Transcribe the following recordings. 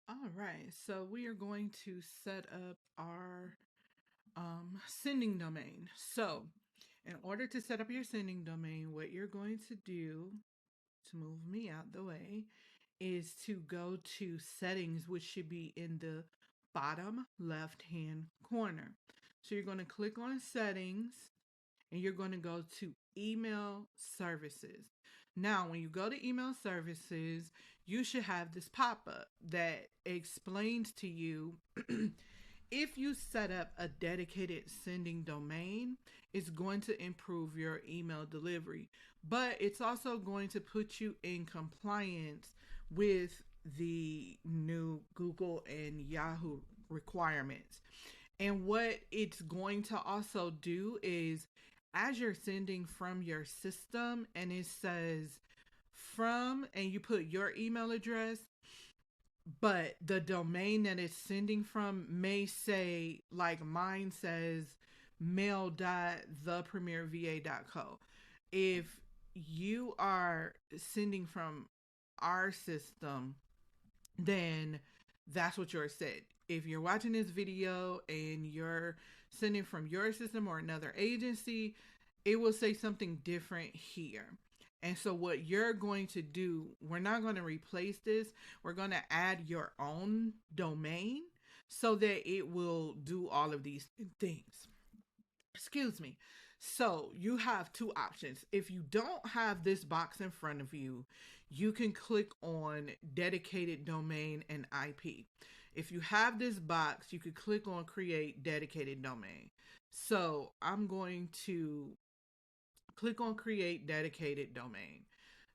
All right, so we are going to set up our sending domain. So, in order to set up your sending domain, what you're going to do to move me out the way is to go to settings, which should be in the bottom left hand corner. So, you're going to click on settings and you're going to go to email services. Now, when you go to email services, you should have this pop up that explains to you if you set up a dedicated sending domain, it's going to improve your email delivery, but it's also going to put you in compliance with the new Google and Yahoo requirements. And what it's going to also do is, as you're sending from your system and it says from, and you put your email address, but the domain that it's sending from may say, like mine says, mail.thepremierva.co. If you are sending from our system, then that's what yours said. If you're watching this video and you're sending from your system or another agency, it will say something different here. And so, what you're going to do, we're not going to replace this. We're going to add your own domain so that it will do all of these things. Excuse me. So you have two options. If you don't have this box in front of you, you can click on dedicated domain and IP. If you have this box, you could click on create dedicated domain. So I'm going to click on create dedicated domain.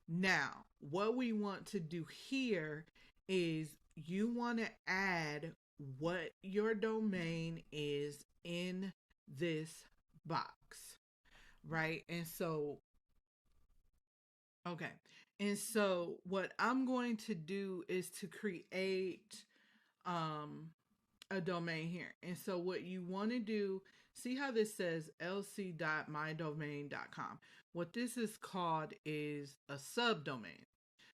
Now, what we want to do here is you want to add what your domain is in this box, right? And so, okay. And so what I'm going to do is to create um a domain here. And so what you want to do, see how this says lc.mydomain.com. What this is called is a subdomain.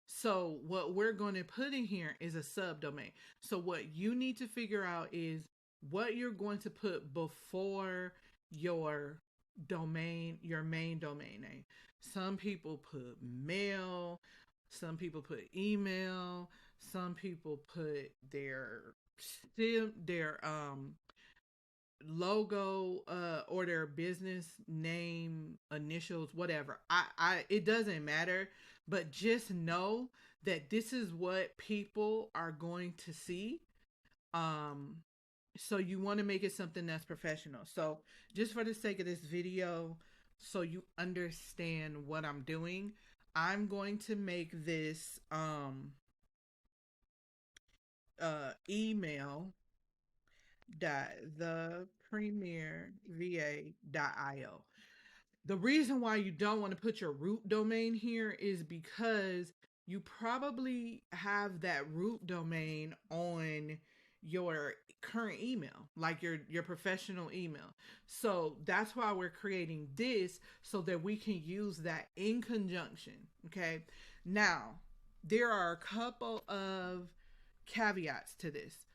So what we're going to put in here is a subdomain. So what you need to figure out is what you're going to put before your domain, your main domain name. Some people put mail, some people put email, some people put their logo or their business name, initials, whatever. I it doesn't matter, but just know that this is what people are going to see. um so you want to make it something that's professional. So just for the sake of this video, so you understand what I'm doing, I'm going to make this email dot the premier va.io. The reason why you don't want to put your root domain here is because you probably have that root domain on your current email, like your professional email. So that's why we're creating this, so that we can use that in conjunction. Okay. Now, there are a couple of caveats to this.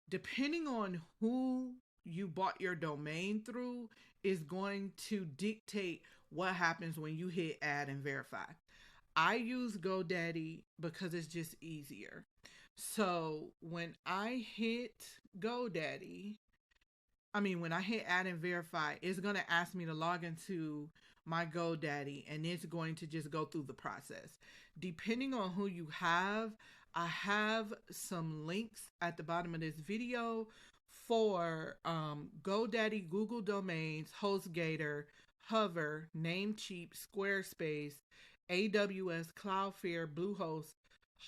Depending on who you bought your domain through is going to dictate what happens when you hit add and verify. I use GoDaddy because it's just easier. So when I hit GoDaddy, when I hit add and verify, it's going to ask me to log into my GoDaddy and it's going to just go through the process. Depending on who you have, I have some links at the bottom of this video for GoDaddy, Google Domains, HostGator, Hover, Namecheap, Squarespace, AWS, Cloudflare, Bluehost,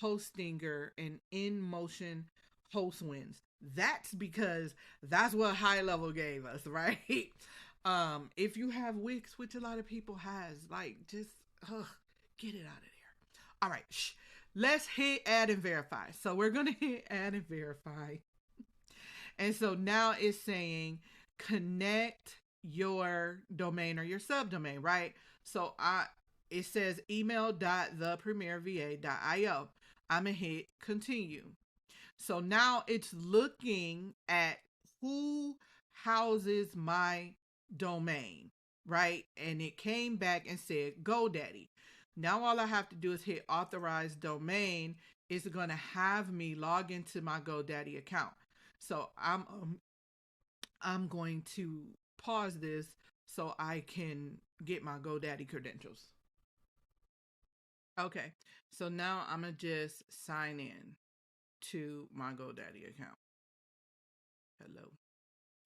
Hostinger, and InMotion HostWinds. That's because that's what High Level gave us, right? If you have Wix, which a lot of people has, like, just get it out of there. All right, let's hit add and verify. So we're gonna hit add and verify, and so now it's saying connect your domain or your subdomain, right? So it says email.thepremierva.io. I'm gonna hit continue. So now it's looking at who houses my domain, right? And it came back and said GoDaddy. Now all I have to do is hit authorize domain. It's going to have me log into my GoDaddy account. So I'm going to pause this so I can get my GoDaddy credentials. Okay, so now I'm gonna just sign in to my GoDaddy account. Hello,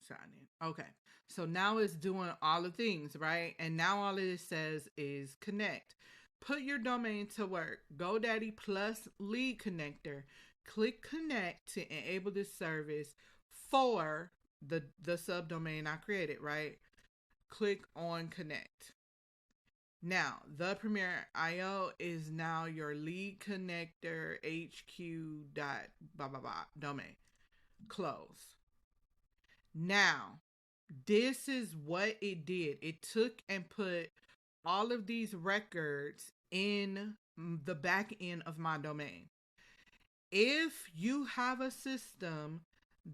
sign in. Okay, so now it's doing all the things, right? And now all it says is connect. Put your domain to work. GoDaddy plus lead connector. Click connect to enable this service for the subdomain I created, right? Click on connect. Now, the Premier IO is now your lead connector HQ dot blah blah blah domain. Close. Now, this is what it did. It took and put all of these records in the back end of my domain. If you have a system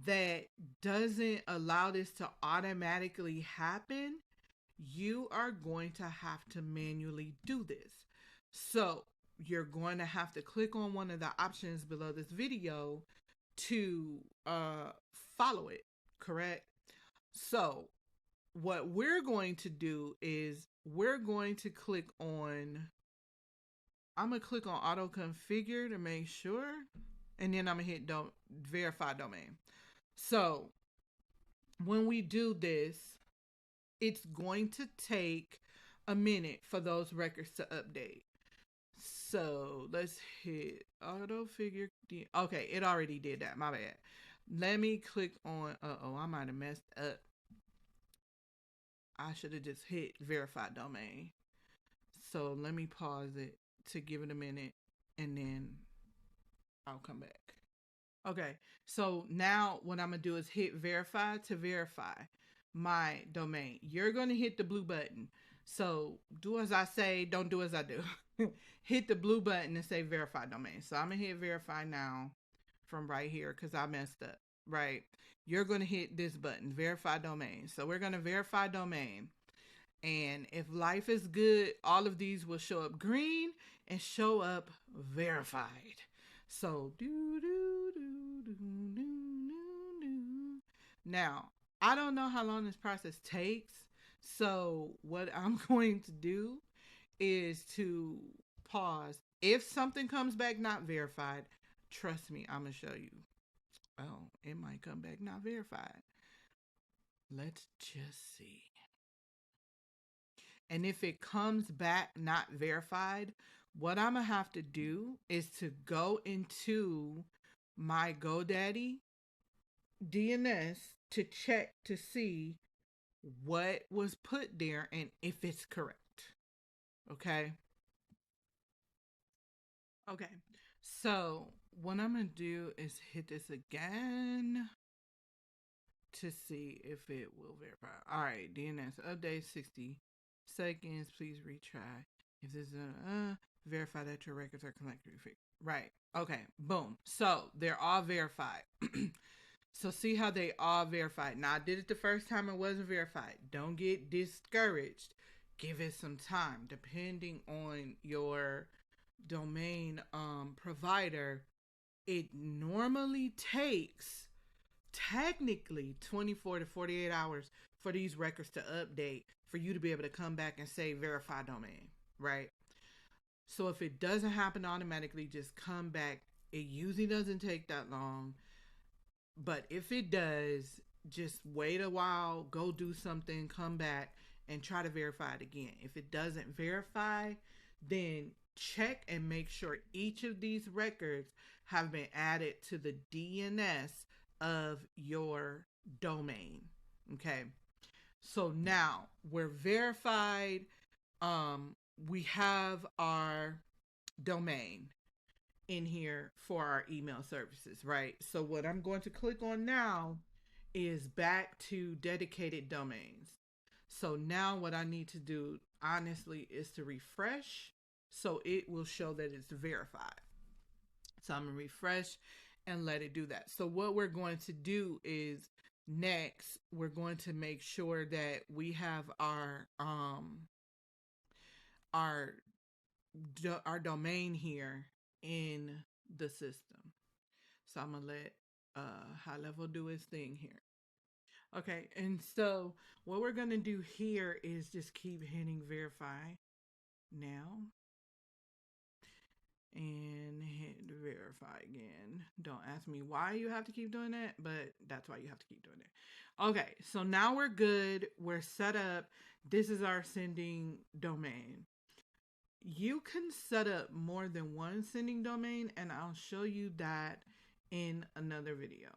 that doesn't allow this to automatically happen, you are going to have to manually do this. So you're going to have to click on one of the options below this video to follow it, correct? So what we're going to do is we're going to click on, I'm going to click on auto configure to make sure, and then I'm going to hit verify domain. So when we do this, it's going to take a minute for those records to update. So let's hit auto figure. Okay, it already did that. My bad. Let me click on, I might have messed up. I should have just hit verify domain. So let me pause it to give it a minute and then I'll come back. Okay, so now what I'm gonna do is hit verify to verify my domain. You're gonna hit the blue button. So do as I say, don't do as I do. Hit the blue button and say verify domain. So I'm gonna hit verify now from right here because I messed up, right? You're gonna hit this button, verify domain. So we're gonna verify domain. And if life is good, all of these will show up green and show up verified. So now, I don't know how long this process takes. So what I'm going to do is to pause. If something comes back not verified, trust me, I'm going to show you. Oh, it might come back not verified. Let's just see. And if it comes back not verified, what I'm going to have to do is to go into my GoDaddy DNS to check to see what was put there and if it's correct. Okay. Okay. So what I'm going to do is hit this again to see if it will verify. All right. DNS update 60 seconds. Please retry. If this is verify that your records are collected. Right. Okay. Boom. So they're all verified. So see how they all verified. Now I did it the first time it wasn't verified. Don't get discouraged. Give it some time. Depending on your domain provider, it normally takes technically 24 to 48 hours for these records to update for you to be able to come back and say verify domain, right? So if it doesn't happen automatically, just come back. It usually doesn't take that long. But if it does, just wait a while, go do something, come back, and try to verify it again. If it doesn't verify, then check and make sure each of these records have been added to the DNS of your domain. Okay. So now we're verified. We have our domain in here for our email services, right? So what I'm going to click on now is back to dedicated domains. So now what I need to do honestly is to refresh so it will show that it's verified. So I'm gonna refresh and let it do that. So what we're going to do is next we're going to make sure that we have our our domain here in the system. So I'm gonna let high level do its thing here. Okay, and so what we're gonna do here is just keep hitting verify now and hit verify again. Don't ask me why you have to keep doing that, but that's why you have to keep doing it. Okay, so now we're good. We're set up. This is our sending domain. You can set up more than one sending domain, and I'll show you that in another video.